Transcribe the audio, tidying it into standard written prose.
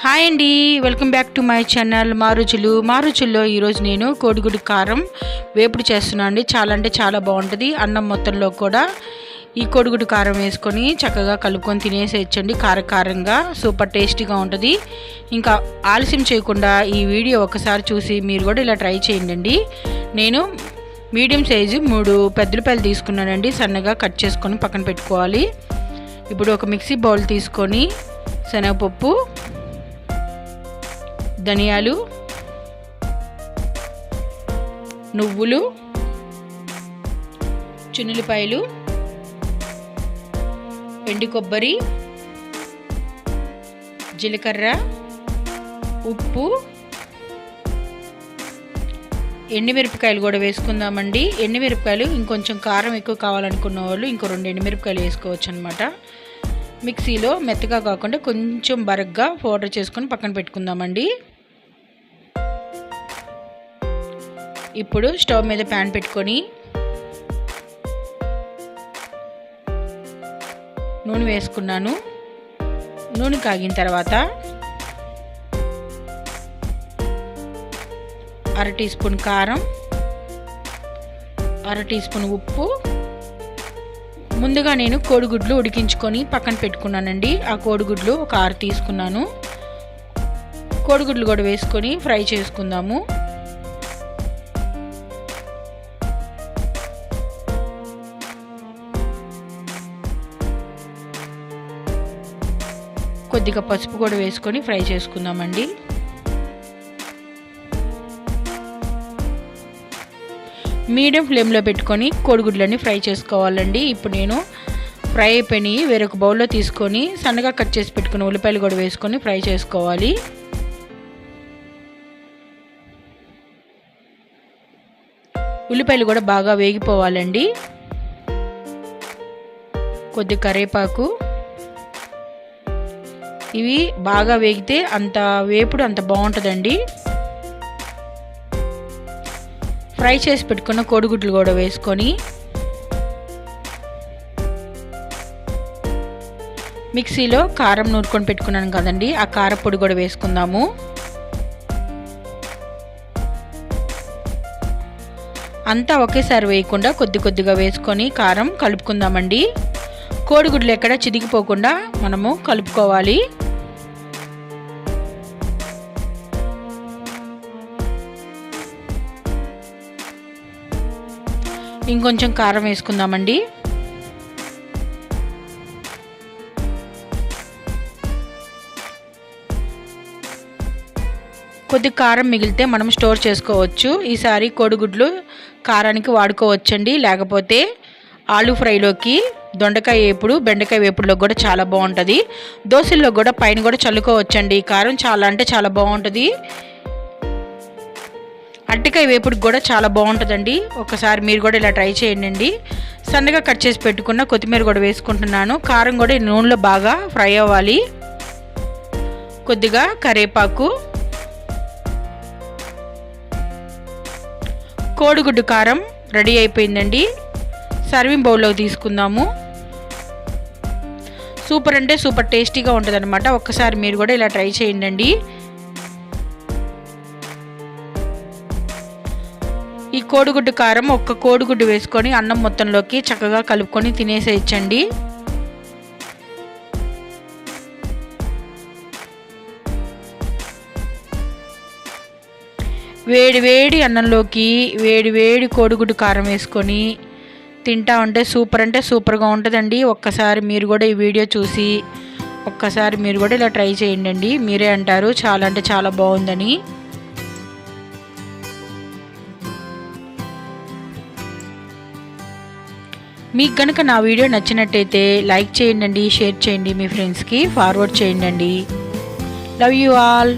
Hi అండి, welcome back to my channel మారుచుల్లో ఈరోజు నేను కోడిగుడ్డు కారం వేపుడు చేస్తున్నాను అండి. చాలా అంటే చాలా బాగుంటుంది. అన్నం మొత్తంలో కూడా ఈ కోడిగుడ్డు కారం వేసుకొని చక్కగా కలుపుకొని తినేసేయచ్చండి. కారంగా సూపర్ టేస్టీగా ఉంటుంది. ఇంకా ఆలస్యం చేయకుండా ఈ వీడియో ఒకసారి చూసి మీరు కూడా ఇలా ట్రై చేయండి. నేను మీడియం సైజు 3 పెద్దలపాయలు తీసుకున్నానండి. సన్నగా కట్ చేసుకొని పక్కన పెట్టుకోవాలి. ఇప్పుడు ఒక మిక్సీ బౌల్ తీసుకొని శనగపప్పు, ధనియాలు, నువ్వులు, చున్నులపాయలు, ఎండు కొబ్బరి, జీలకర్ర, ఉప్పు, ఎండుమిరపకాయలు కూడా వేసుకుందామండి. ఎండుమిరపకాయలు ఇంకొంచెం కారం ఎక్కువ కావాలనుకున్న వాళ్ళు ఇంకో 2 ఎండుమిరపకాయలు వేసుకోవచ్చు అనమాట. మిక్సీలో మెత్తగా కాకుండా కొంచెం బరగ్గా పౌడర్ చేసుకొని పక్కన పెట్టుకుందామండి. ఇప్పుడు స్టవ్ మీద ప్యాన్ పెట్టుకొని నూనె వేసుకున్నాను. నూనె కాగిన తర్వాత 1/2 టీ స్పూన్ కారం, 1/2 టీ స్పూన్ ఉప్పు, ముందుగా నేను కోడిగుడ్లు ఉడికించుకొని పక్కన పెట్టుకున్నానండి. ఆ కోడిగుడ్లు ఒక 6 తీసుకున్నాను. కోడిగుడ్లు కూడా వేసుకొని ఫ్రై చేసుకుందాము. కొద్దిగా పసుపు కూడా వేసుకొని ఫ్రై చేసుకుందామండి. మీడియం ఫ్లేమ్లో పెట్టుకొని కోడిగుడ్లన్నీ ఫ్రై చేసుకోవాలండి. ఇప్పుడు నేను ఫ్రై అయిపోయినాయి వేరొక బౌల్లో తీసుకొని సన్నగా కట్ చేసి పెట్టుకుని ఉల్లిపాయలు కూడా వేసుకొని ఫ్రై చేసుకోవాలి. ఉల్లిపాయలు కూడా బాగా వేగిపోవాలండి. కొద్ది కరివేపాకు, ఇవి బాగా వేగితే అంత వేపుడు అంత బాగుంటుందండి. ఫ్రై చేసి పెట్టుకున్న కోడిగుడ్లు కూడా వేసుకొని మిక్సీలో కారం నూరుకొని పెట్టుకున్నాను కదండి, ఆ కారపొడి కూడా వేసుకుందాము. అంతా ఒకేసారి వేయకుండా కొద్దిగా వేసుకొని కారం కలుపుకుందామండి. కోడిగుడ్లు ఎక్కడ చిదిగిపోకుండా మనము కలుపుకోవాలి. ఇంకొంచెం కారం వేసుకుందామండి. కొద్ది కారం మిగిలితే మనం స్టోర్ చేసుకోవచ్చు. ఈసారి కోడిగుడ్లు కారానికి వాడుకోవచ్చండి. లేకపోతే ఆలు ఫ్రైలోకి, దొండకాయ వేపుడు, బెండకాయ వేపుడులో కూడా చాలా బాగుంటుంది. దోశల్లో కూడా పైన కూడా చల్లుకోవచ్చండి. కారం చాలా అంటే చాలా బాగుంటుంది. అరటికాయ వేపుడికి కూడా చాలా బాగుంటుందండి. ఒకసారి మీరు కూడా ఇలా ట్రై చేయండి. సన్నగా కట్ చేసి పెట్టుకున్న కొత్తిమీర కూడా వేసుకుంటున్నాను. కారం కూడా నూనెలో బాగా ఫ్రై అవ్వాలి. కొద్దిగా కరివేపాకు, కోడిగుడ్డు కారం రెడీ అయిపోయిందండి. సర్వింగ్ బౌల్లో తీసుకుందాము. సూపర్ అంటే సూపర్ టేస్టీగా ఉంటుంది అనమాట. ఒక్కసారి మీరు కూడా ఇలా ట్రై చేయండి. ఈ కోడిగుడ్డు కారం ఒక్క కోడిగుడ్డు వేసుకొని అన్నం మొత్తంలోకి చక్కగా కలుపుకొని తినేసేయచ్చండి. వేడి అన్నంలోకి వేడి కోడిగుడ్డు కారం వేసుకొని తింటా ఉంటే సూపర్ అంటే సూపర్గా ఉంటుందండి. ఒక్కసారి మీరు కూడా ఈ వీడియో చూసి ఒక్కసారి మీరు కూడా ఇలా ట్రై చేయండి. మీరే అంటారు చాలా అంటే చాలా బాగుందని. మీకు కనుక నా వీడియో నచ్చినట్టయితే లైక్ చేయండి, షేర్ చేయండి, మీ ఫ్రెండ్స్కి ఫార్వర్డ్ చేయండి. Love you all.